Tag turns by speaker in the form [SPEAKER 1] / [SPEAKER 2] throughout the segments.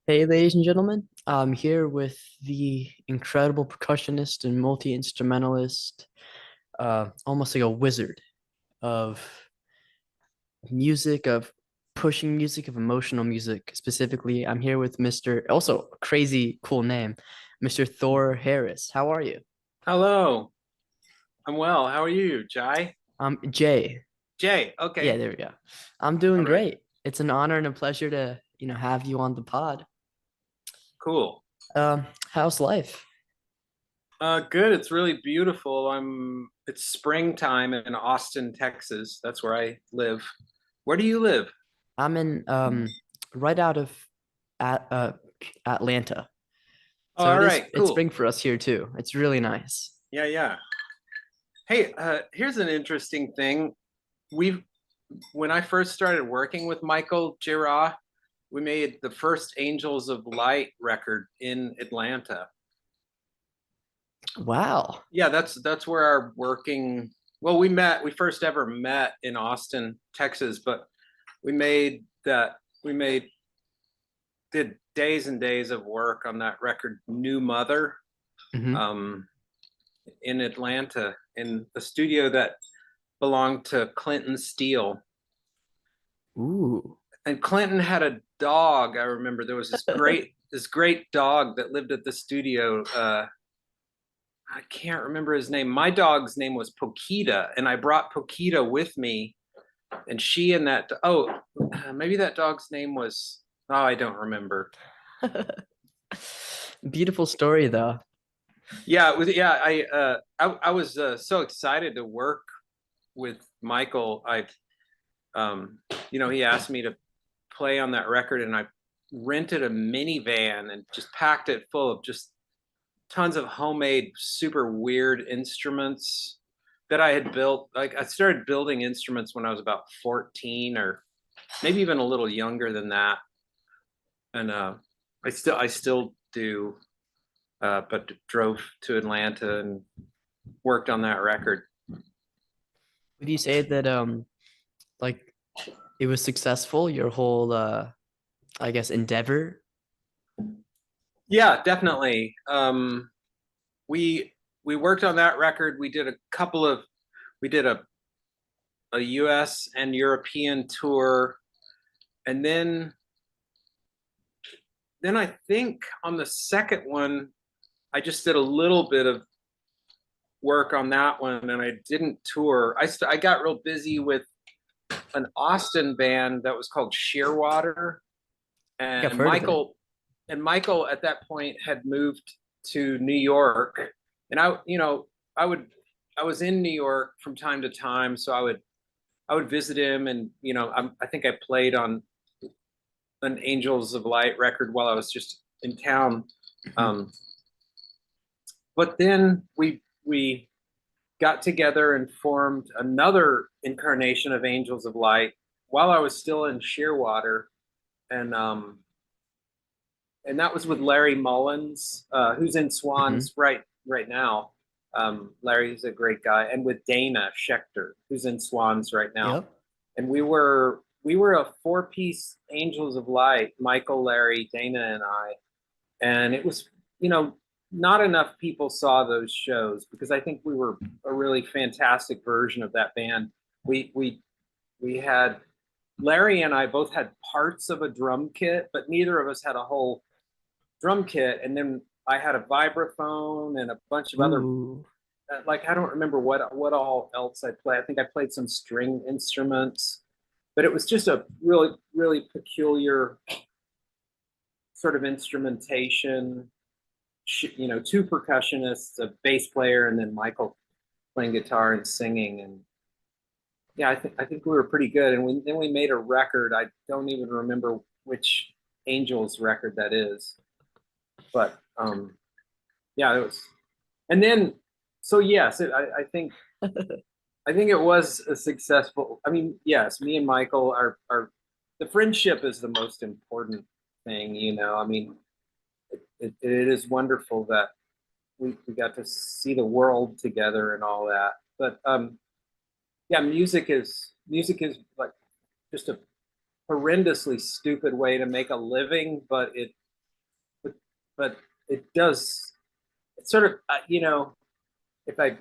[SPEAKER 1] Hey, ladies and gentlemen, I'm here with the incredible percussionist and multi-instrumentalist, almost like a wizard of music, of pushing music, of emotional music. Specifically, I'm here with Mr. Also crazy cool name, Mr. Thor Harris. How are you?
[SPEAKER 2] Hello, I'm well. How are you, Jai?
[SPEAKER 1] Jay.
[SPEAKER 2] Jay,
[SPEAKER 1] Yeah,
[SPEAKER 2] okay.
[SPEAKER 1] there we go. I'm
[SPEAKER 2] All
[SPEAKER 1] doing
[SPEAKER 2] right.
[SPEAKER 1] great. It's an honor and a pleasure to, have you on the pod.
[SPEAKER 2] Cool.
[SPEAKER 1] How's life?
[SPEAKER 2] Good. It's really beautiful. It's springtime in Austin, Texas. That's where I live. Where do you live?
[SPEAKER 1] I'm in right out of at Atlanta.
[SPEAKER 2] Oh,
[SPEAKER 1] So
[SPEAKER 2] all right,
[SPEAKER 1] it's
[SPEAKER 2] cool.
[SPEAKER 1] spring for us here too. It's really nice.
[SPEAKER 2] Yeah, yeah. Hey, here's an interesting thing. We've When I first started working with Michael Gira, we made the first Angels of Light record in Atlanta.
[SPEAKER 1] Wow.
[SPEAKER 2] Yeah, that's where our working well, we first ever met in Austin, Texas, but we made that we made did days and days of work on that record, New Mother,
[SPEAKER 1] Hmm.
[SPEAKER 2] um in Atlanta, in the studio that belonged to Clinton Steele.
[SPEAKER 1] Ooh.
[SPEAKER 2] And Clinton had a dog. I remember there was this great dog that lived at the studio. I can't remember his name. My dog's name was Pokita, and I brought Pokita with me. And she and that, maybe that dog's name was, oh, I don't remember.
[SPEAKER 1] Beautiful story though.
[SPEAKER 2] Yeah, yeah. I was so excited to work with Michael. Um, he asked me to play on that record, and I rented a minivan and just packed it full of just tons of homemade, super weird instruments that I had built. Like I started building instruments when I was about 14 or maybe even a little younger than that. And I still do, but drove to Atlanta and worked on that record.
[SPEAKER 1] Would you say that like it was successful, your whole I guess endeavor?
[SPEAKER 2] Yeah, definitely. We we worked on that record. We did a US and European tour, and then I think on the second one, I just did a little bit of work on that one, and I didn't tour. I got real busy with an Austin band that was called Shearwater,
[SPEAKER 1] I think I've
[SPEAKER 2] and
[SPEAKER 1] heard of it.
[SPEAKER 2] Michael at that point had moved to New York, and I would I was in New York from time to time, so I would visit him, and I think I played on an Angels of Light record while I was just in town.
[SPEAKER 1] Mhm.
[SPEAKER 2] Um, but then we got together and formed another incarnation of Angels of Light while I was still in Shearwater, and that was with Larry Mullins, who's in
[SPEAKER 1] Mhm.
[SPEAKER 2] Swans right now. Larry's a great guy, and with Dana Schechter, who's in Swans right now.
[SPEAKER 1] Yep.
[SPEAKER 2] And we were a four-piece Angels of Light, Michael, Larry, Dana, and I. And it was, you know, not enough people saw those shows because I think we were a really fantastic version of that band. We had Larry and I both had parts of a drum kit, but neither of us had a whole drum kit. And then I had a vibraphone and a bunch of other,
[SPEAKER 1] Ooh.
[SPEAKER 2] like I don't remember what all else I played. I think I played some string instruments, but it was just a really peculiar sort of instrumentation. Two percussionists, a bass player, and then Michael playing guitar and singing. And yeah, I think we were pretty good. And then we made a record. I don't even remember which Angels record that is, but yeah, it was. And then, so yes, I think it was a successful. I mean, yes, me and Michael are the friendship is the most important thing. I mean, it is wonderful that we got to see the world together and all that. But yeah, music is like just a horrendously stupid way to make a living, but but it does. It's sort of if I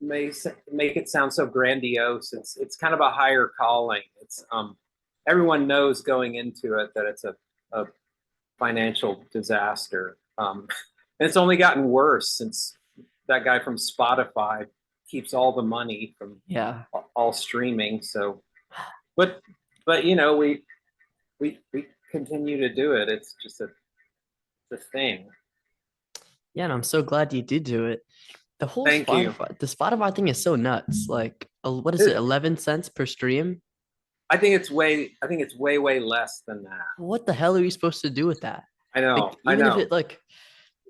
[SPEAKER 2] make it sound so grandiose, it's kind of a higher calling. It's everyone knows going into it that it's a financial disaster. And it's only gotten worse since that guy from Spotify keeps all the money from
[SPEAKER 1] Yeah.
[SPEAKER 2] all streaming. So, but we continue to do it. It's just a thing.
[SPEAKER 1] Yeah, and I'm so glad you did do it.
[SPEAKER 2] Thank you.
[SPEAKER 1] The Spotify thing is so nuts. Like, what is it,
[SPEAKER 2] It,
[SPEAKER 1] 11 cents per stream?
[SPEAKER 2] I think it's way less than that.
[SPEAKER 1] What the hell are you supposed to do with that? Like,
[SPEAKER 2] I
[SPEAKER 1] even if
[SPEAKER 2] know.
[SPEAKER 1] it like,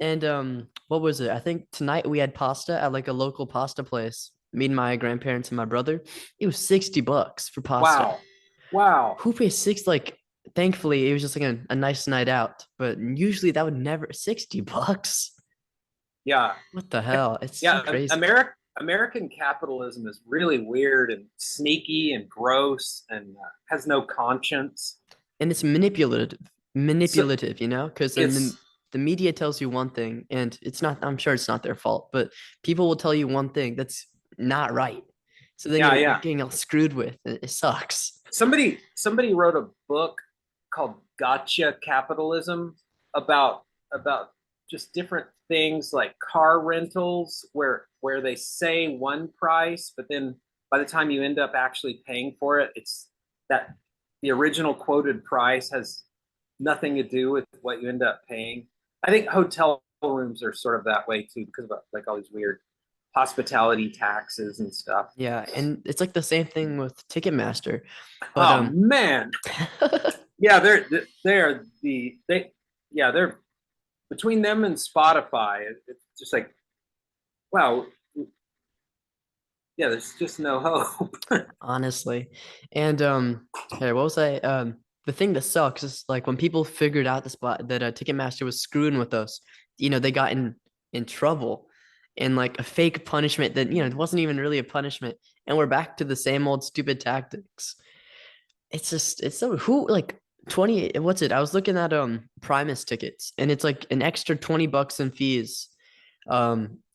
[SPEAKER 1] and what was it? I think tonight we had pasta at like a local pasta place. Me and my grandparents and my brother. It was $60 for pasta.
[SPEAKER 2] Wow. Wow.
[SPEAKER 1] Who pays six? Like, thankfully, it was just like a nice night out. But usually that would never $60.
[SPEAKER 2] Yeah.
[SPEAKER 1] What the hell? It's so
[SPEAKER 2] Yeah.
[SPEAKER 1] crazy.
[SPEAKER 2] American capitalism is really weird and sneaky and gross and has no conscience.
[SPEAKER 1] And it's
[SPEAKER 2] So
[SPEAKER 1] manipulative, because then
[SPEAKER 2] it's
[SPEAKER 1] the media tells you one thing, and it's not. I'm sure it's not their fault, but people will tell you one thing that's not right. So then
[SPEAKER 2] yeah,
[SPEAKER 1] you're
[SPEAKER 2] yeah.
[SPEAKER 1] getting all screwed with. It sucks.
[SPEAKER 2] Somebody wrote a book called Gotcha Capitalism about about just different things like car rentals where they say one price, but then by the time you end up actually paying for it, it's that the original quoted price has nothing to do with what you end up paying. I think hotel rooms are sort of that way too because of like all these weird hospitality taxes and stuff.
[SPEAKER 1] Yeah, and it's like the same thing with Ticketmaster, but
[SPEAKER 2] Oh man, yeah, they're between them and Spotify. It's just like wow, yeah, there's just no hope.
[SPEAKER 1] honestly, and hey, what was I? The thing that sucks is like when people figured out the spot that Ticketmaster was screwing with us. They got in trouble, and like a fake punishment that it wasn't even really a punishment, and we're back to the same old stupid tactics. It's so who like 20. What's it? I was looking at Primus tickets, and it's like an extra $20 in fees.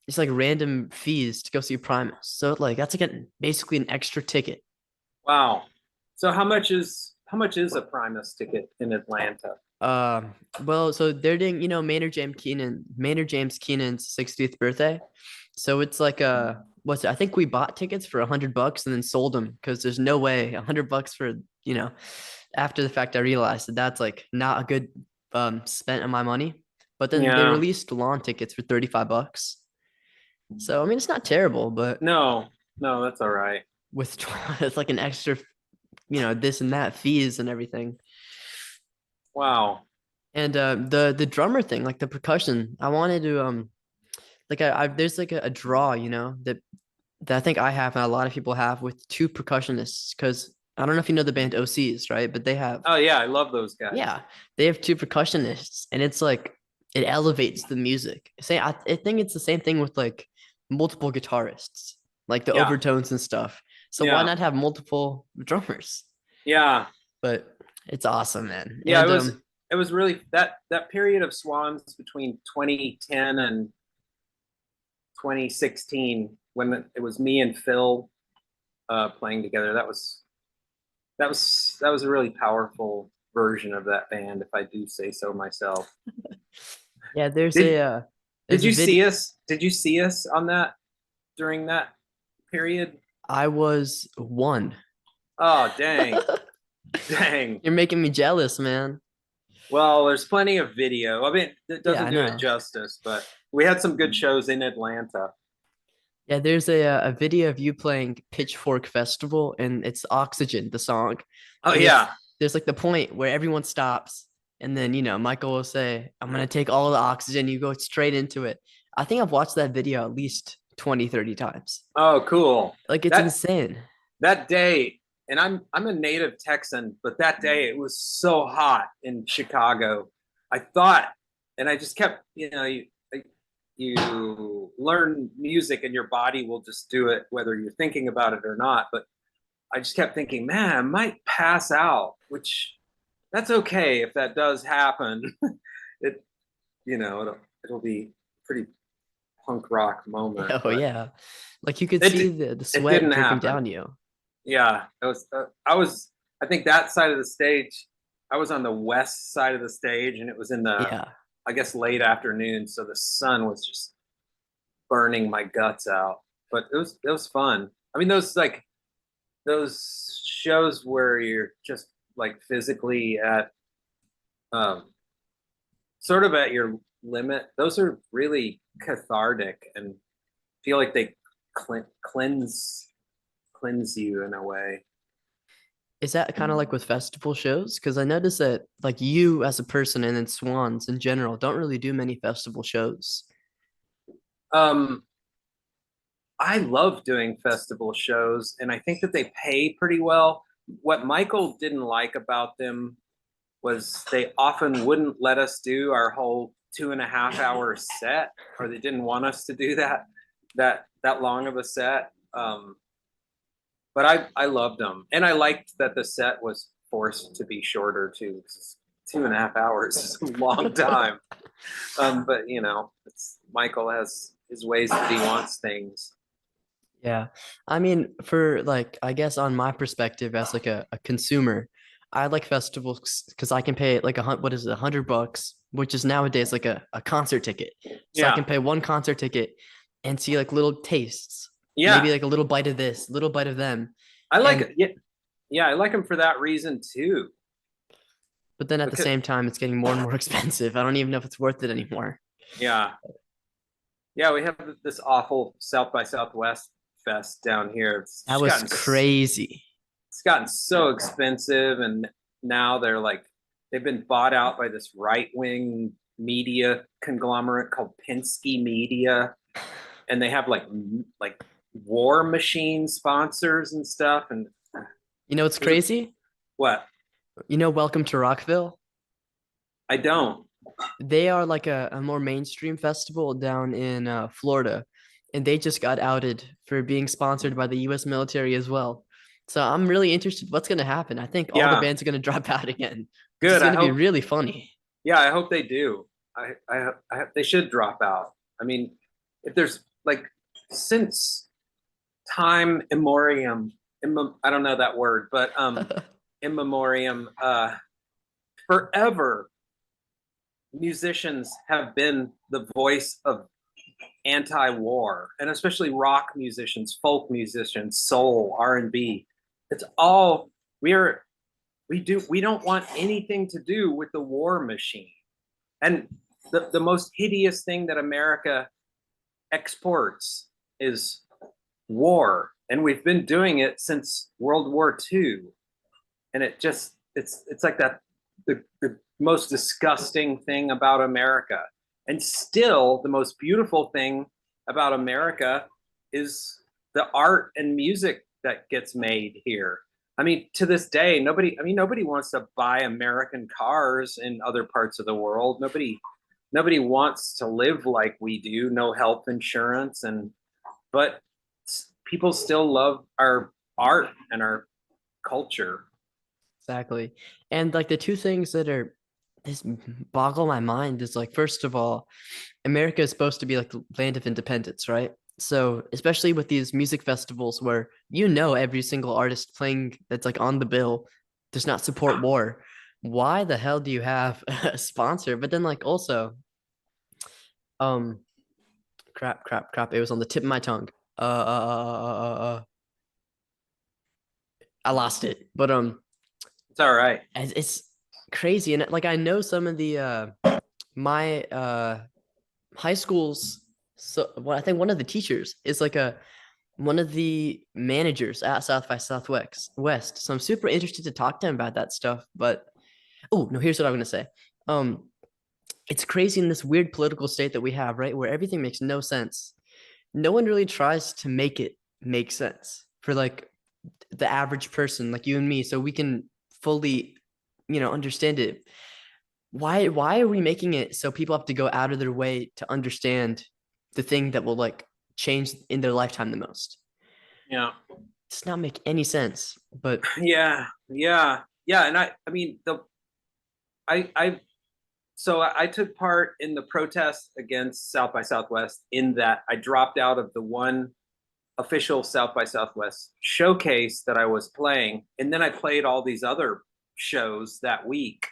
[SPEAKER 1] It's like random fees to go see Primus. So like that's like basically an extra ticket.
[SPEAKER 2] Wow. So how much is a Primus ticket in Atlanta?
[SPEAKER 1] Well, so they're doing, Maynard James Keenan's 60th birthday. So it's like what's it? I think we bought tickets for $100 and then sold them because there's no way $100 for, after the fact I realized that that's like not a good spent on my money. But then they
[SPEAKER 2] Yeah.
[SPEAKER 1] released lawn tickets for $35. So I mean it's not terrible, but
[SPEAKER 2] No, no, that's all right.
[SPEAKER 1] with it's like an extra, this and that fees and everything.
[SPEAKER 2] Wow.
[SPEAKER 1] And the drummer thing, like the percussion, I wanted to like I there's like a draw, that I think I have and a lot of people have with two percussionists because I don't know if you know the band OCs, right? But they have
[SPEAKER 2] Oh yeah, I love those guys.
[SPEAKER 1] yeah, they have two percussionists and it's like it elevates the music. I think it's the same thing with like multiple guitarists, like the
[SPEAKER 2] Yeah.
[SPEAKER 1] overtones and stuff. So why
[SPEAKER 2] Yeah.
[SPEAKER 1] not have multiple drummers?
[SPEAKER 2] Yeah.
[SPEAKER 1] But it's awesome, man.
[SPEAKER 2] Yeah,
[SPEAKER 1] And
[SPEAKER 2] it was really that period of Swans between 2010 and 2016 when it was me and Phil playing together. That was a really powerful version of that band, if I do say so myself.
[SPEAKER 1] yeah,
[SPEAKER 2] Did did
[SPEAKER 1] there's a
[SPEAKER 2] you
[SPEAKER 1] video.
[SPEAKER 2] see us? Did you see us on that during that period?
[SPEAKER 1] I was one.
[SPEAKER 2] Oh, dang. Dang.
[SPEAKER 1] You're making me jealous, man.
[SPEAKER 2] Well, there's plenty of video. I mean, it
[SPEAKER 1] Yeah,
[SPEAKER 2] doesn't
[SPEAKER 1] I
[SPEAKER 2] do it
[SPEAKER 1] know.
[SPEAKER 2] justice, but we had some good shows in Atlanta.
[SPEAKER 1] Yeah, there's a video of you playing Pitchfork Festival, and it's Oxygen, the song.
[SPEAKER 2] Oh
[SPEAKER 1] And
[SPEAKER 2] yeah.
[SPEAKER 1] there's like the point where everyone stops, and then Michael will say, "I'm gonna take all the oxygen." You go straight into it. I think I've watched that video at least 20, 30 times.
[SPEAKER 2] Oh, cool.
[SPEAKER 1] Like it's
[SPEAKER 2] That
[SPEAKER 1] insane.
[SPEAKER 2] that day, and I'm a native Texan, but that day it was so hot in Chicago. I thought, and I just kept, you learn music and your body will just do it whether you're thinking about it or not. But I just kept thinking, man, I might pass out, which that's okay if that does happen. it it'll be pretty punk rock moment,
[SPEAKER 1] Oh
[SPEAKER 2] but
[SPEAKER 1] yeah. Like you could
[SPEAKER 2] it
[SPEAKER 1] see the
[SPEAKER 2] it
[SPEAKER 1] sweat
[SPEAKER 2] didn't
[SPEAKER 1] dripping
[SPEAKER 2] happen.
[SPEAKER 1] down you.
[SPEAKER 2] Yeah, it was. I think that side of the stage. I was on the west side of the stage, and it was in the,
[SPEAKER 1] Yeah.
[SPEAKER 2] I guess, late afternoon, so the sun was just burning my guts out. But it was fun. I mean, those shows where you're just like physically at um sort of at your limit. Those are really cathartic and feel like they cleanse you in a way.
[SPEAKER 1] Is that kind of like with festival shows? Because I noticed that like you as a person and then Swans in general don't really do many festival shows.
[SPEAKER 2] Um, I love doing festival shows, and I think that they pay pretty well. What Michael didn't like about them was they often wouldn't let us do our whole 2.5 hour set, or they didn't want us to do that long of a set. But I loved them, and I liked that the set was forced to be shorter too. 2.5 hours is a long time. But Michael has his ways that he wants things.
[SPEAKER 1] Yeah. I mean, for like, I guess on my perspective as like a consumer, I like festivals because I can pay like what is it, $100, which is nowadays like a concert ticket. So I
[SPEAKER 2] Yeah,
[SPEAKER 1] can pay one concert ticket and see like little tastes, maybe
[SPEAKER 2] yeah,
[SPEAKER 1] like a little bite of this, little bite of them.
[SPEAKER 2] I like
[SPEAKER 1] And
[SPEAKER 2] it. Yeah, yeah, I like him for that reason too.
[SPEAKER 1] but then at the
[SPEAKER 2] Because
[SPEAKER 1] same time, it's getting more and more expensive. I don't even know if it's worth it anymore.
[SPEAKER 2] yeah, yeah, we have this awful South by Southwest fest down here.
[SPEAKER 1] That was crazy.
[SPEAKER 2] It's gotten so expensive, and now they've been bought out by this right wing media conglomerate called Penske Media, and they have like war machine sponsors and stuff. And
[SPEAKER 1] You know what's
[SPEAKER 2] there's a
[SPEAKER 1] crazy?
[SPEAKER 2] what
[SPEAKER 1] You know, Welcome to Rockville?
[SPEAKER 2] I don't.
[SPEAKER 1] They are like a more mainstream festival down in Florida, and they just got outed for being sponsored by the U.S. military as well. So I'm really interested what's going to happen. I think all the
[SPEAKER 2] Yeah,
[SPEAKER 1] bands are going to drop out again, which is
[SPEAKER 2] good.
[SPEAKER 1] going to be really funny.
[SPEAKER 2] Yeah, I hope they do. They should drop out. I mean, if there's like since time immemorium, I don't know that word, but immemorium, forever musicians have been the voice of anti-war, and especially rock musicians, folk musicians, soul, R&B. It's all we're we don't want anything to do with the war machine. And the most hideous thing that America exports is war, and we've been doing it since World War II. And it's like that the most disgusting thing about America. And still, the most beautiful thing about America is the art and music that gets made here. I mean, to this day, nobody wants to buy American cars in other parts of the world. Nobody wants to live like we do, no health insurance, but people still love our art and our culture.
[SPEAKER 1] Exactly. And like the two things that are this boggle my mind is like, first of all, America is supposed to be like the land of independence, right? So, especially with these music festivals where every single artist playing that's like on the bill does not support war. Why the hell do you have a sponsor? But then like also, um, crap. It was on the tip of my tongue. I lost it. But
[SPEAKER 2] It's all right.
[SPEAKER 1] it's crazy. And like I know some of the my high schools, so well, I think one of the teachers is like a one of the managers at South by Southwest. So I'm super interested to talk to him about that stuff. But oh no, here's what I'm gonna say. Um, it's crazy in this weird political state that we have, right? Where everything makes no sense. No one really tries to make it make sense for like the average person, like you and me, so we can fully, understand it. Why are we making it so people have to go out of their way to understand the thing that will like change in their lifetime the most?
[SPEAKER 2] Yeah.
[SPEAKER 1] Does not make any sense. But
[SPEAKER 2] Yeah. Yeah. Yeah. And I mean, I've so I took part in the protest against South by Southwest in that I dropped out of the one official South by Southwest showcase that I was playing, and then I played all these other shows that week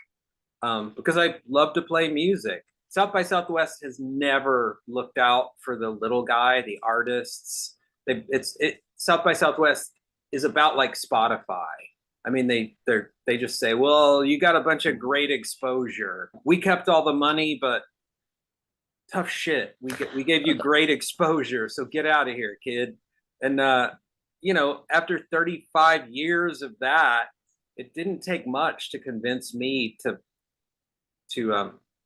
[SPEAKER 2] because I love to play music. South by Southwest has never looked out for the little guy, the artists. South by Southwest is about like Spotify. I mean, they just say, well, you got a bunch of great exposure. We kept all the money, but tough shit. We gave you great exposure, so get out of here, kid. And after 35 years of that, it didn't take much to convince me to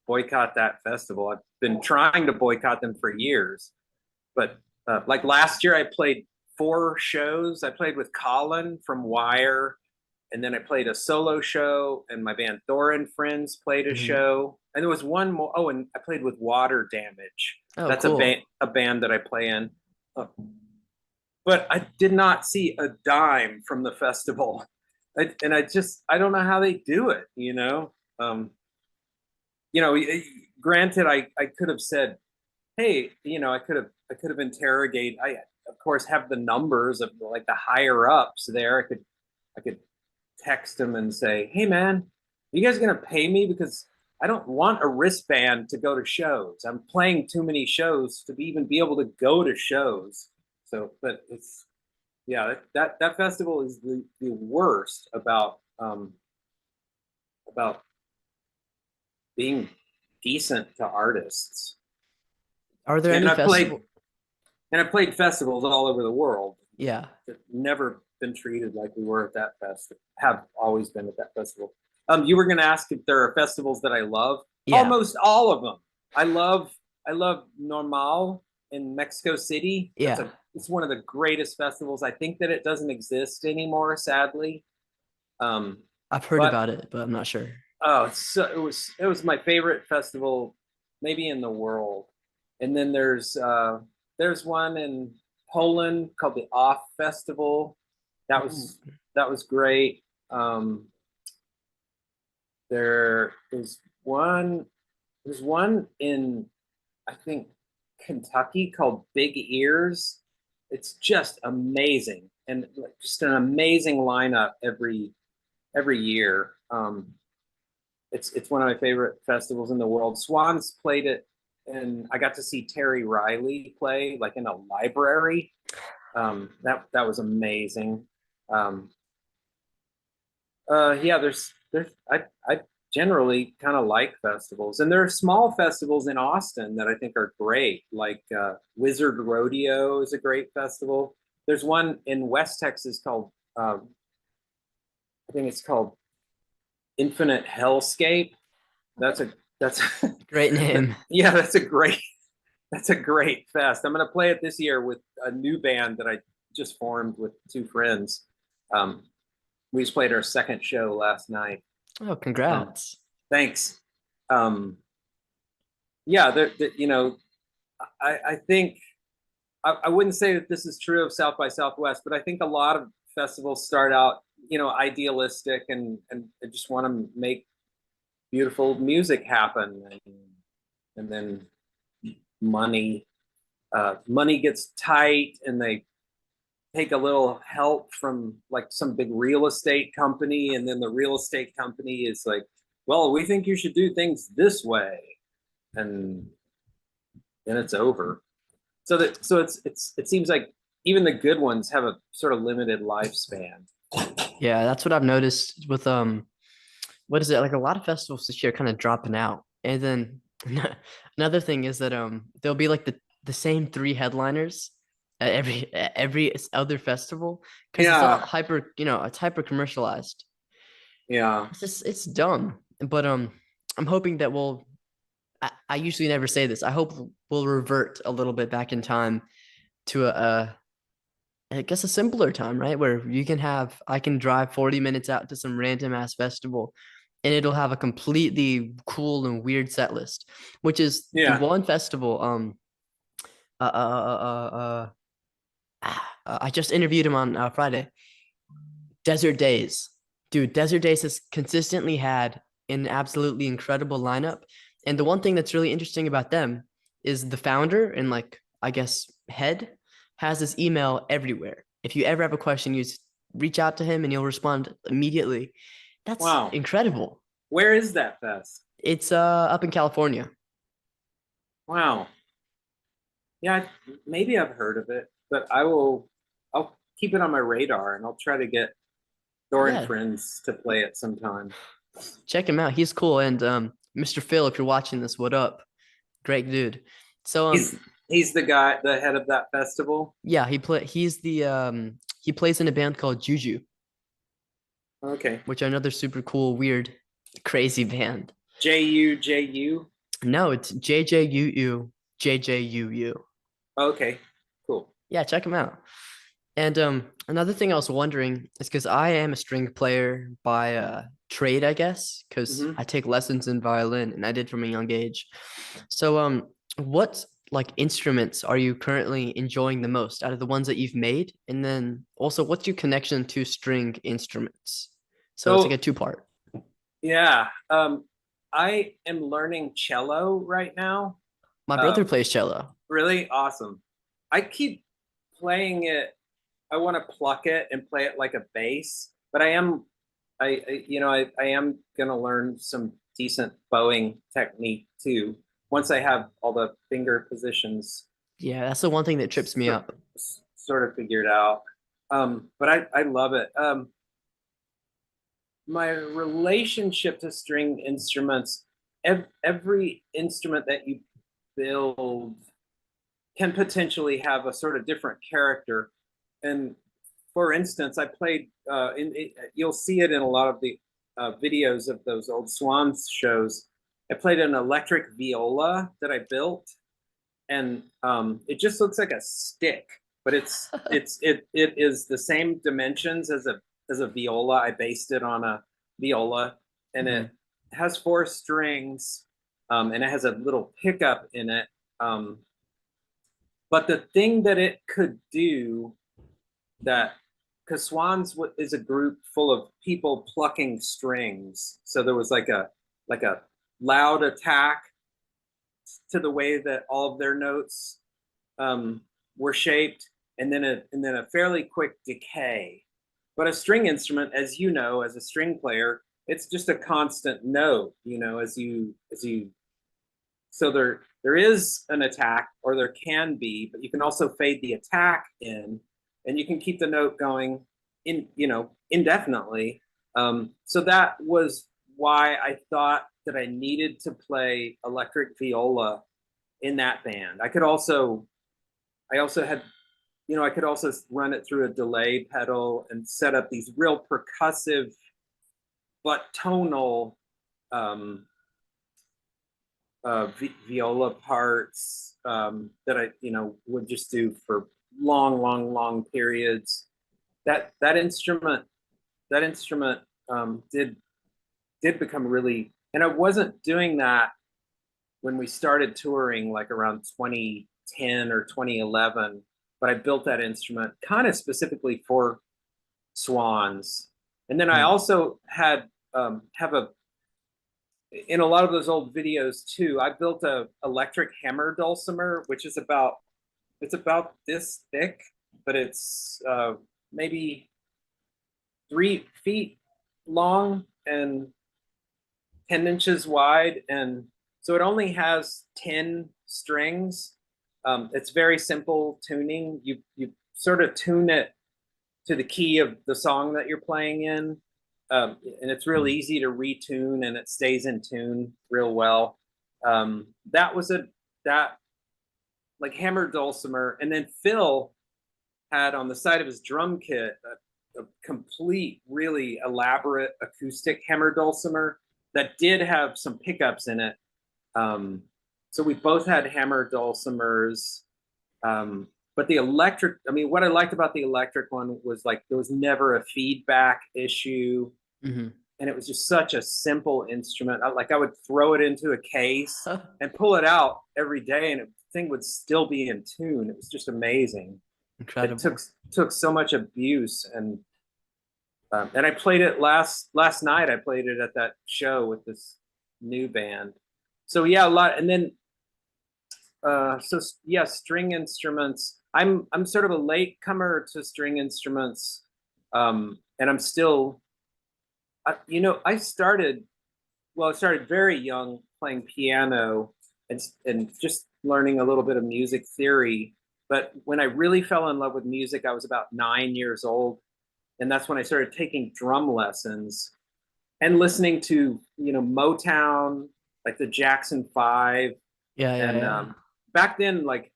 [SPEAKER 2] boycott that festival. I've been trying to boycott them for years, but like last year, I played 4 shows. I played with Colin from Wire, and then I played a solo show, and my band Thor and Friends played a
[SPEAKER 1] Mhm.
[SPEAKER 2] show, and there was one more. Oh, and I played with Water Damage.
[SPEAKER 1] Oh,
[SPEAKER 2] That's a
[SPEAKER 1] cool.
[SPEAKER 2] band that I play in. Uh, but I did not see a dime from the festival, and I don't know how they do it. You know, granted, I could have said, hey, I could have interrogated. I of course have the numbers of like the higher ups there. I could text them and say, hey man, are you guys gonna pay me because I don't want a wristband to go to shows. I'm playing too many shows to even be able to go to shows. So, but it's yeah, that festival is the worst about being decent to artists.
[SPEAKER 1] Are there
[SPEAKER 2] And
[SPEAKER 1] any
[SPEAKER 2] I played
[SPEAKER 1] festival?
[SPEAKER 2] and I played festivals all over the world.
[SPEAKER 1] Yeah,
[SPEAKER 2] Never been treated like we were at that festival. Have always been at that festival. You were going to ask if there are festivals that I love.
[SPEAKER 1] yeah,
[SPEAKER 2] Almost all of them. I love Normal in Mexico City.
[SPEAKER 1] yeah.
[SPEAKER 2] It's one of the greatest festivals. I think that it doesn't exist anymore, sadly. Um,
[SPEAKER 1] I've heard
[SPEAKER 2] but
[SPEAKER 1] about it, but I'm not sure.
[SPEAKER 2] oh, it was my favorite festival, maybe in the world. And then there's one in Poland called the Off Festival. That
[SPEAKER 1] Ooh.
[SPEAKER 2] was that was great. There is one there's one in I think Kentucky called Big Ears. It's just amazing and like, just an amazing lineup every year. It's one of my favorite festivals in the world. Swans played it, and I got to see Terry Riley play like in a library. That was amazing. Um, yeah, there's I generally kind of like festivals, and there are small festivals in Austin that I think are great. Like Wizard Rodeo is a great festival. There's one in West Texas called I think it's called Infinite Hellscape. That's a that's
[SPEAKER 1] Great name.
[SPEAKER 2] yeah, that's a great fest. I'm gonna play it this year with a new band that I just formed with 2 friends. Um, we just played our second show last night.
[SPEAKER 1] Oh,
[SPEAKER 2] Um,
[SPEAKER 1] congrats.
[SPEAKER 2] thanks. Um, yeah, I think I wouldn't say that this is true of South by Southwest, but I think a lot of festivals start out, idealistic and just want to make beautiful music happen, and then money money gets tight, and they take a little help from like some big real estate company, and then the real estate company is like, well, we think you should do things this way, and then it's over. It seems like even the good ones have a sort of limited lifespan.
[SPEAKER 1] Yeah, that's what I've noticed with what is it? Like a lot of festivals this year kind of dropping out. And then another thing is that there'll be like the same 3 headliners at every other festival because it's all
[SPEAKER 2] Yeah,
[SPEAKER 1] hyper, it's hyper commercialized.
[SPEAKER 2] yeah,
[SPEAKER 1] It's dumb. But I'm hoping that I usually never say this. I hope we'll revert a little bit back in time to I guess a simpler time, right? Where I can drive 40 minutes out to some random ass festival and it'll have a completely cool and weird set list, which is the
[SPEAKER 2] yeah.
[SPEAKER 1] one festival. Uh, uh, uh, uh, I just interviewed him on Friday. Desert Days. Dude, Desert Days has consistently had an absolutely incredible lineup. And the one thing that's really interesting about them is the founder and like I guess head has his email everywhere. If you ever have a question, you just reach out to him and he'll respond immediately. That's
[SPEAKER 2] Wow.
[SPEAKER 1] incredible.
[SPEAKER 2] Where is that fest?
[SPEAKER 1] It's up in California.
[SPEAKER 2] Wow. Yeah, maybe I've heard of it, but I'll keep it on my radar and I'll try to get Thor and
[SPEAKER 1] Yeah,
[SPEAKER 2] Friends to play it sometime.
[SPEAKER 1] check him out. He's cool. And Mr. Phil, if you're watching this, what up? Great dude. So
[SPEAKER 2] He's the guy, the head of that festival.
[SPEAKER 1] yeah, he plays in a band called Juju,
[SPEAKER 2] Okay.
[SPEAKER 1] which are another super cool, weird, crazy band.
[SPEAKER 2] Ju.
[SPEAKER 1] No, it's JJUU, JJUU.
[SPEAKER 2] Okay. Cool.
[SPEAKER 1] Yeah, check him out. And another thing I was wondering is because I am a string player by trade, I guess, because
[SPEAKER 2] Hmm.
[SPEAKER 1] I take lessons in violin and I did from a young age. So what like instruments are you currently enjoying the most out of the ones that you've made? And then also what's your connection to string instruments? So it's like a
[SPEAKER 2] So
[SPEAKER 1] two-part.
[SPEAKER 2] yeah, I am learning cello right now.
[SPEAKER 1] My brother
[SPEAKER 2] Um,
[SPEAKER 1] plays cello.
[SPEAKER 2] Really awesome. I keep playing it. I want to pluck it and play it like a bass, but I am gonna learn some decent bowing technique too. Once I have all the finger positions
[SPEAKER 1] Yeah, that's the one thing that trips me
[SPEAKER 2] sort,
[SPEAKER 1] up.
[SPEAKER 2] sort of figured out. But I love it. My relationship to string instruments, every instrument that you build can potentially have a sort of different character. And for instance, I played, you'll see it in a lot of the videos of those old Swans shows. I played an electric viola that I built, and it just looks like a stick, but it is the same dimensions as a viola. I based it on a viola, and it
[SPEAKER 1] Mhm.
[SPEAKER 2] has four strings, and it has a little pickup in it. Um, but the thing that it could do that, because Swans is a group full of people plucking strings, so there was like a loud attack to the way that all of their notes were shaped, and then a fairly quick decay. But a string instrument, as you know, as a string player, it's just a constant note. You know, as you so there is an attack, or there can be, but you can also fade the attack in, and you can keep the note going in, you know, indefinitely. So that was why I thought that I needed to play electric viola in that band. I also had, you know, I could also run it through a delay pedal and set up these real percussive but tonal um, viola parts that I, you know, would just do for long periods. That instrument, that instrument did become really, and I wasn't doing that when we started touring, like around 2010 or 2011. But I built that instrument kind of specifically for Swans, and then I
[SPEAKER 1] Mhm.
[SPEAKER 2] also had have a in a lot of those old videos too. I built a electric hammer dulcimer, which is about, it's about this thick, but it's maybe 3 feet long and 10 inches wide, and so it only has 10 strings. It's very simple tuning. You sort of tune it to the key of the song that you're playing in, and it's real easy to retune, and it stays in tune real well. That was a that like hammer dulcimer, and then Phil had on the side of his drum kit a complete, really elaborate acoustic hammer dulcimer that did have some pickups in it. Um, so we both had hammer dulcimers. But the electric, I mean, what I liked about the electric one was like there was never a feedback issue,
[SPEAKER 1] Mhm.
[SPEAKER 2] and it was just such a simple instrument. I would throw it into a case and pull it out every day, and the thing would still be in tune. It was just amazing. It
[SPEAKER 1] Incredible.
[SPEAKER 2] took so much abuse, and I played it last night. I played it at that show with this new band. so yeah, a lot. And then yeah, string instruments. I'm sort of a late comer to string instruments, and I'm still, I started, well, I started very young playing piano and just learning a little bit of music theory. But when I really fell in love with music, I was about 9 years old, and that's when I started taking drum lessons and listening to Motown, like the Jackson Five,
[SPEAKER 1] Yeah, yeah,
[SPEAKER 2] and
[SPEAKER 1] yeah.
[SPEAKER 2] back then, like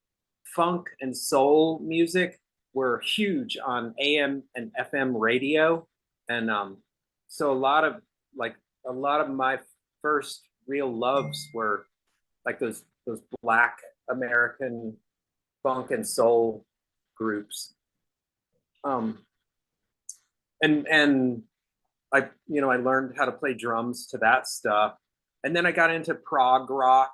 [SPEAKER 2] funk and soul music were huge on AM and FM radio, and so like a lot of my first real loves were like those Black American funk and soul groups. Um, and I learned how to play drums to that stuff, and then I got into prog rock.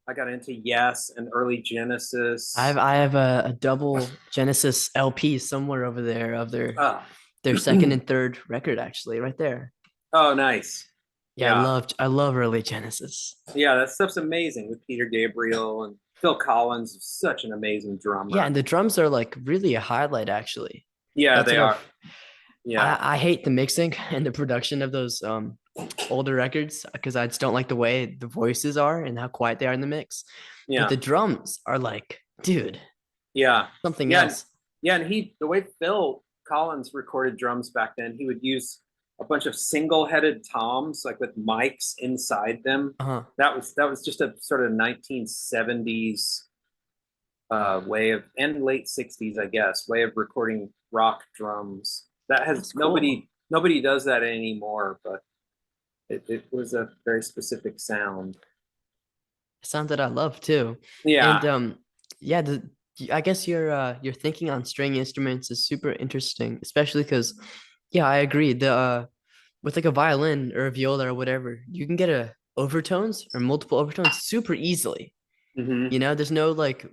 [SPEAKER 2] I got into Yes and early Genesis.
[SPEAKER 1] I have a double Genesis LP somewhere over there of
[SPEAKER 2] Oh,
[SPEAKER 1] their second and third record, actually, right there.
[SPEAKER 2] oh, nice.
[SPEAKER 1] Yeah,
[SPEAKER 2] Yeah,
[SPEAKER 1] I love early Genesis.
[SPEAKER 2] yeah, that stuff's amazing with Peter Gabriel and Phil Collins, such an amazing
[SPEAKER 1] Yeah,
[SPEAKER 2] drummer.
[SPEAKER 1] and the drums are like really a highlight, actually.
[SPEAKER 2] Yeah,
[SPEAKER 1] That's
[SPEAKER 2] they
[SPEAKER 1] what
[SPEAKER 2] are. Yeah,
[SPEAKER 1] I hate the mixing and the production of those older records because I just don't like the way the voices are and how quiet they are in the mix. But
[SPEAKER 2] yeah,
[SPEAKER 1] the drums are like, dude,
[SPEAKER 2] yeah,
[SPEAKER 1] something
[SPEAKER 2] yeah,
[SPEAKER 1] else.
[SPEAKER 2] yeah. And the way Phil Collins recorded drums back then, he would use a bunch of single-headed toms, like with mics inside them.
[SPEAKER 1] Uh-huh.
[SPEAKER 2] That was just a sort of 1970s way of, and late 60s, I guess, way of recording rock drums. That has
[SPEAKER 1] That's cool.
[SPEAKER 2] nobody does that anymore, but it was a very specific sound.
[SPEAKER 1] Sound that I love too. And
[SPEAKER 2] Yeah,
[SPEAKER 1] yeah, I guess your thinking on string instruments is super interesting, especially because yeah, I agree. The with like a violin or a viola or whatever, you can get a overtones or multiple overtones super easily.
[SPEAKER 2] hmm,
[SPEAKER 1] There's no like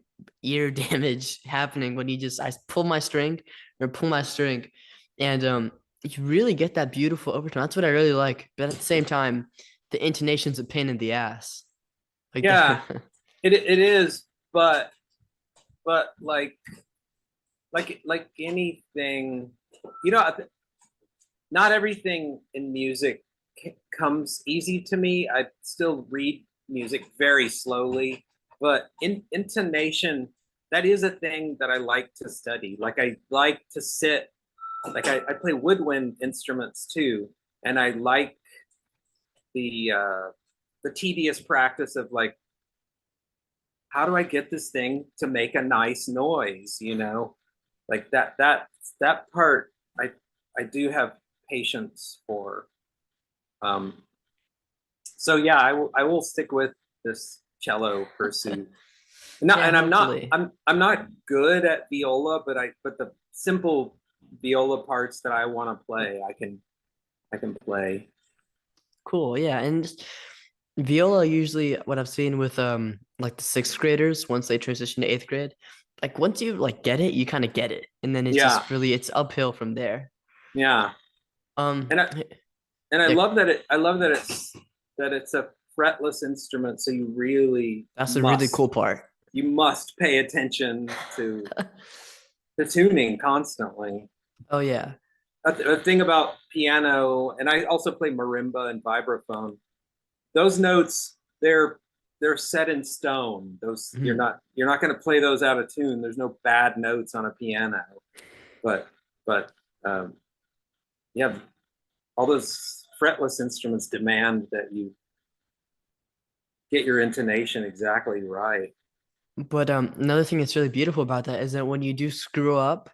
[SPEAKER 1] ear damage happening when I pull my string or pull my string, and you really get that beautiful overtone. That's what I really like. But at the same time, the intonation's a pain in the ass. Like
[SPEAKER 2] yeah,
[SPEAKER 1] the
[SPEAKER 2] it is, but like anything, you know, not everything in music comes easy to me. I still read music very slowly, but intonation, that is a thing that I like to study. Like I like to sit, like I play woodwind instruments too, and I like the uh, the tedious practice of like, how do I get this thing to make a nice noise? Like that part, I do have patience for. Um, so yeah, I will stick with this cello pursuit.
[SPEAKER 1] yeah,
[SPEAKER 2] And
[SPEAKER 1] hopefully.
[SPEAKER 2] I'm not good at viola, but the simple viola parts that I want to play, I can play.
[SPEAKER 1] Cool. Yeah, and viola usually what I've seen with like the sixth graders once they transition to eighth grade, like once you like get it, you kind of get it, and then
[SPEAKER 2] Yeah,
[SPEAKER 1] it's uphill from there.
[SPEAKER 2] yeah,
[SPEAKER 1] Um,
[SPEAKER 2] and I and
[SPEAKER 1] yeah,
[SPEAKER 2] I love that it's a fretless instrument, so you really
[SPEAKER 1] that's the really cool part.
[SPEAKER 2] you must pay attention to the tuning constantly.
[SPEAKER 1] Oh yeah.
[SPEAKER 2] A thing about piano, and I also play marimba and vibraphone. Those notes, they're set in stone. Those
[SPEAKER 1] Mhm.
[SPEAKER 2] you're not going to play those out of tune. There's no bad notes on a piano. But but um, yeah, all those fretless instruments demand that you get your intonation exactly right.
[SPEAKER 1] But another thing that's really beautiful about that is that when you do screw up,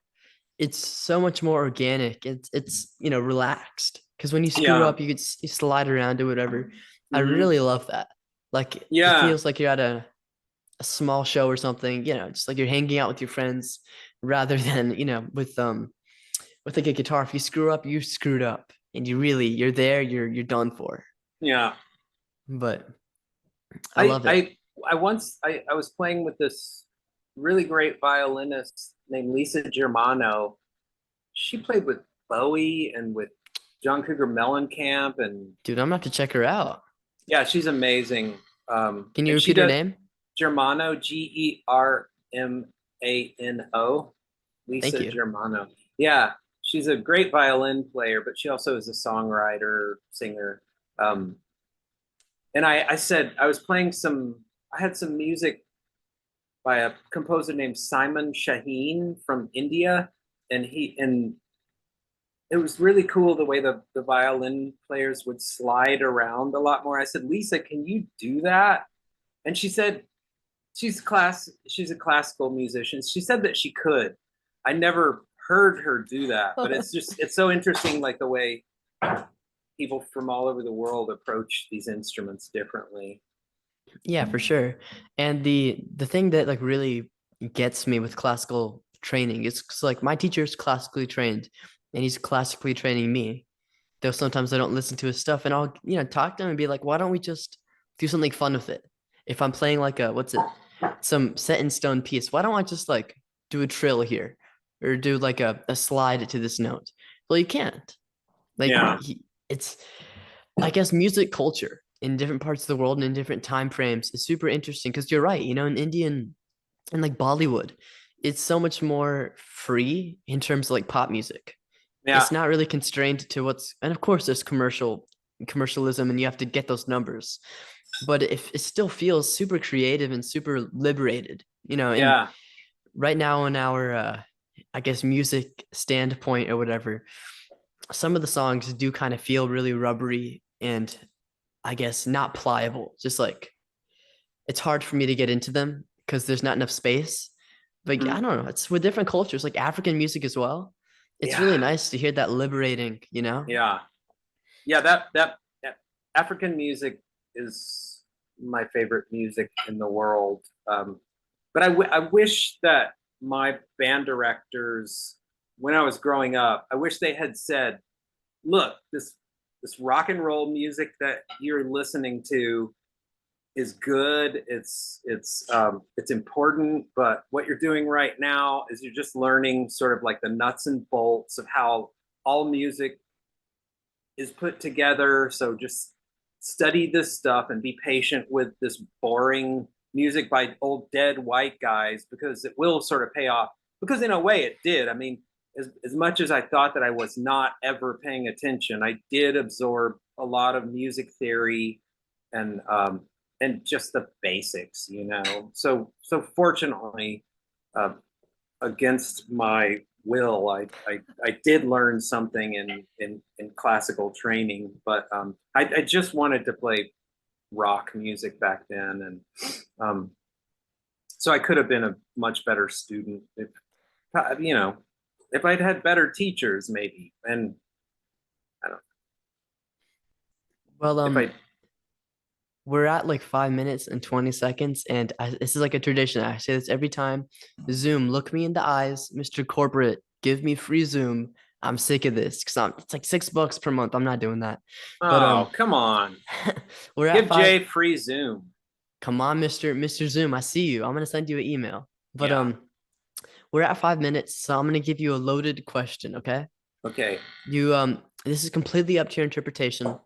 [SPEAKER 1] it's so much more organic. It's relaxed. Because when you screw
[SPEAKER 2] Yeah.
[SPEAKER 1] up, you slide around or whatever. I
[SPEAKER 2] Hmm.
[SPEAKER 1] really love that. Like it
[SPEAKER 2] Yeah.
[SPEAKER 1] feels like you're at a small show or something, just like you're hanging out with your friends rather than, with like a guitar. If you screw up, you screwed up. And you're there, you're done for.
[SPEAKER 2] Yeah.
[SPEAKER 1] But I
[SPEAKER 2] I
[SPEAKER 1] love it.
[SPEAKER 2] I I was playing with this really great violinist named Lisa Germano. She played with Bowie and with John Cougar Mellencamp, and
[SPEAKER 1] Dude, I'm gonna have to check her out.
[SPEAKER 2] yeah, she's amazing.
[SPEAKER 1] Can you
[SPEAKER 2] And she
[SPEAKER 1] repeat her
[SPEAKER 2] does
[SPEAKER 1] name?
[SPEAKER 2] Germano, Germano,
[SPEAKER 1] Thank
[SPEAKER 2] Lisa
[SPEAKER 1] you.
[SPEAKER 2] Germano. Yeah, she's a great violin player, but she also is a songwriter, singer. Um, and I said I was playing some. I had some music by a composer named Simon Shaheen from India, and it was really cool the way the violin players would slide around a lot more. I said, Lisa, can you do that? And she said, she's a classical musician. She said that she could. I never heard her do that, but it's so interesting, like the way people from all over the world approach these instruments differently.
[SPEAKER 1] Yeah, for sure. And the thing that like really gets me with classical training is 'cause, like my teacher's classically trained and he's classically training me. Though sometimes I don't listen to his stuff and I'll, talk to him and be like, why don't we just do something fun with it? If I'm playing like what's it, some set in stone piece, why don't I just like do a trill here or do like a slide to this note? Well, you can't. Like
[SPEAKER 2] Yeah,
[SPEAKER 1] it's I guess music culture in different parts of the world and in different time frames is super interesting because you're right, in Indian and like Bollywood, it's so much more free in terms of like pop music.
[SPEAKER 2] yeah,
[SPEAKER 1] It's not really constrained to and of course there's commercialism and you have to get those numbers. But if it still feels super creative and super liberated, and
[SPEAKER 2] yeah,
[SPEAKER 1] right now in our I guess music standpoint or whatever, some of the songs do kind of feel really rubbery and I guess not pliable. Just like it's hard for me to get into them because there's not enough space. But I
[SPEAKER 2] mhm,
[SPEAKER 1] don't know. It's with different cultures, like African music as well. It's
[SPEAKER 2] yeah,
[SPEAKER 1] really nice to hear that liberating.
[SPEAKER 2] yeah, yeah. That African music is my favorite music in the world. But I wish that my band directors, when I was growing up, I wish they had said, "Look, this rock and roll music that you're listening to is good. It's important, but what you're doing right now is you're just learning sort of like the nuts and bolts of how all music is put together. So just study this stuff and be patient with this boring music by old dead white guys because it will sort of pay off. Because in a way, it did. I mean, as much as I thought that I was not ever paying attention, I did absorb a lot of music theory and and just the basics, you know. So fortunately, uh, against my will, I did learn something in classical training, but I just wanted to play rock music back then, and um, so I could have been a much better student if you know if I'd had better teachers, maybe. And I don't
[SPEAKER 1] Well,
[SPEAKER 2] if I
[SPEAKER 1] we're at like 5 minutes and 20 seconds, and this is like a tradition. I say this every time. Zoom, look me in the eyes, Mr. Corporate, give me free Zoom. I'm sick of this because it's like $6 per month. I'm not doing that. But
[SPEAKER 2] oh come on,
[SPEAKER 1] we're at
[SPEAKER 2] give
[SPEAKER 1] five.
[SPEAKER 2] Jay free Zoom.
[SPEAKER 1] Come on, Mr. Zoom. I see you. I'm gonna send you an email. But
[SPEAKER 2] Yeah.
[SPEAKER 1] we're at 5 minutes, so I'm gonna give you a loaded question, okay?
[SPEAKER 2] Okay.
[SPEAKER 1] This is completely up to your interpretation.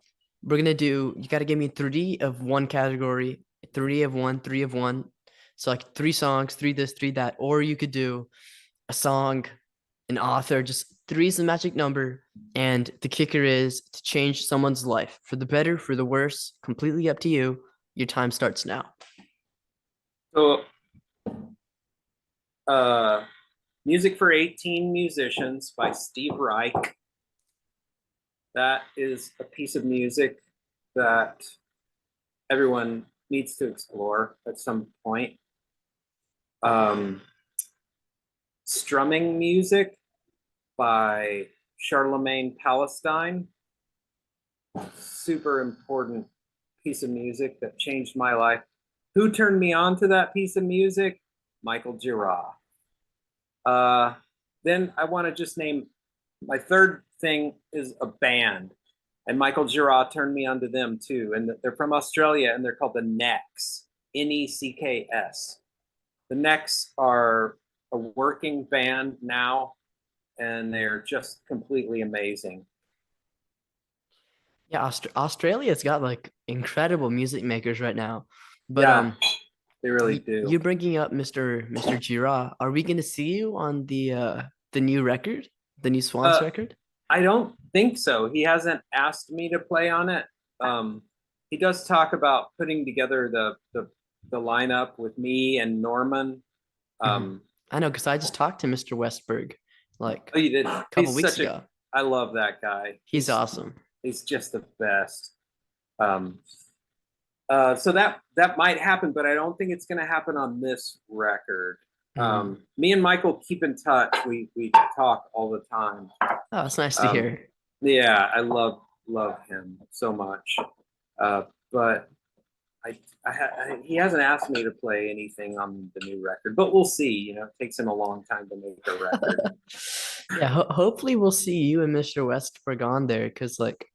[SPEAKER 1] You gotta give me three of one category, three of one, three of one. So like three songs, three this, three that, or you could do a song, an author, just three is the magic number. And the kicker is to change someone's life for the better, for the worse, completely up to you. Your time starts now.
[SPEAKER 2] So uh, music for 18 musicians by Steve Reich. That is a piece of music that everyone needs to explore at some point. Um, Strumming music by Charlemagne Palestine. Super important piece of music that changed my life. Who turned me on to that piece of music? Michael Gira. Uh, then I want to just name my third thing is a band, and Michael Gira turned me onto them too. And they're from Australia, and they're called the Necks, Necks. The Necks are a working band now, and they're just completely amazing.
[SPEAKER 1] Yeah, Australia's got like incredible music makers right now. But
[SPEAKER 2] Yeah, they really
[SPEAKER 1] you
[SPEAKER 2] do.
[SPEAKER 1] bringing up Mr. Gira, are we gonna see you on the new record, the new Swans
[SPEAKER 2] Uh,
[SPEAKER 1] record?
[SPEAKER 2] I don't think so. He hasn't asked me to play on it. Um, he does talk about putting together the lineup with me and Norman.
[SPEAKER 1] Mhm.
[SPEAKER 2] Um,
[SPEAKER 1] I know, because I just talked to Mr. Westberg like
[SPEAKER 2] oh, you did.
[SPEAKER 1] a couple
[SPEAKER 2] He's
[SPEAKER 1] weeks
[SPEAKER 2] such a.
[SPEAKER 1] ago.
[SPEAKER 2] I love that guy.
[SPEAKER 1] He's awesome.
[SPEAKER 2] He's just the best. Um, so that might happen, but I don't think it's going to happen on this record.
[SPEAKER 1] Mhm.
[SPEAKER 2] Me and Michael keep in touch. We talk all the time.
[SPEAKER 1] Oh, it's nice to
[SPEAKER 2] Um,
[SPEAKER 1] hear.
[SPEAKER 2] yeah, I love him so much. But he hasn't asked me to play anything on the new record, but we'll see. You know, it takes him a long time to make a record.
[SPEAKER 1] Yeah, hopefully we'll see you and Mr. Westberg on there because like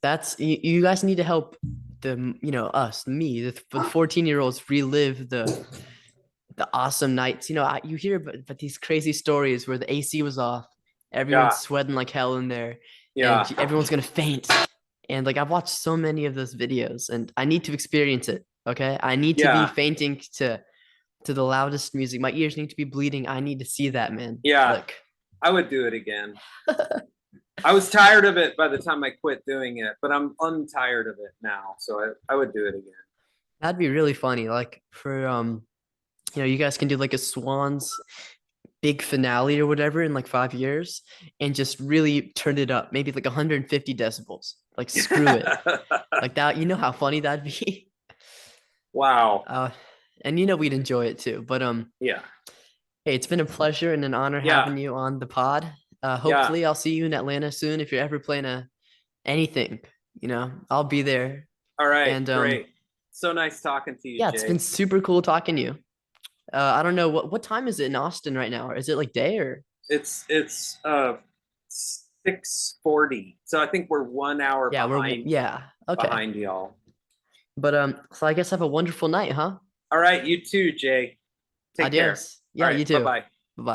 [SPEAKER 1] that's you guys need to help us, me, the 14-year-olds relive the awesome nights. You hear but these crazy stories where the AC was off, everyone's
[SPEAKER 2] Yeah,
[SPEAKER 1] sweating like hell in there, and
[SPEAKER 2] yeah,
[SPEAKER 1] everyone's gonna faint. And like I've watched so many of those videos, and I need to experience it. Okay, I need to be
[SPEAKER 2] yeah,
[SPEAKER 1] fainting to the loudest music. My ears need to be bleeding. I need to see that, man.
[SPEAKER 2] yeah.
[SPEAKER 1] Like
[SPEAKER 2] I would do it again. I was tired of it by the time I quit doing it, but I'm untired of it now, so I would do it again.
[SPEAKER 1] that'd be really funny. Like for you guys can do like a Swans big finale or whatever in like 5 years and just really turn it up, maybe like 150 decibels. Like screw it. Like that, you know how funny that'd be?
[SPEAKER 2] Wow.
[SPEAKER 1] Uh, and we'd enjoy it too. But
[SPEAKER 2] Yeah.
[SPEAKER 1] hey, it's been a pleasure and an honor
[SPEAKER 2] Yeah.
[SPEAKER 1] having you on the pod.
[SPEAKER 2] Yeah.
[SPEAKER 1] Hopefully I'll see you in Atlanta soon if you're ever playing anything, I'll be there.
[SPEAKER 2] All right.
[SPEAKER 1] And
[SPEAKER 2] Great. So nice talking to you,
[SPEAKER 1] yeah, it's been
[SPEAKER 2] Jay.
[SPEAKER 1] super cool talking to you. I don't know what time is it in Austin right now? Or is it like day or?
[SPEAKER 2] It's 6:40. So I think we're 1 hour
[SPEAKER 1] Yeah, yeah. Okay.
[SPEAKER 2] behind y'all.
[SPEAKER 1] But so I guess have a wonderful night, huh?
[SPEAKER 2] All right, you too, Jay. Take care.
[SPEAKER 1] Adios.
[SPEAKER 2] All
[SPEAKER 1] Yeah,
[SPEAKER 2] right,
[SPEAKER 1] you
[SPEAKER 2] bye
[SPEAKER 1] too.
[SPEAKER 2] bye.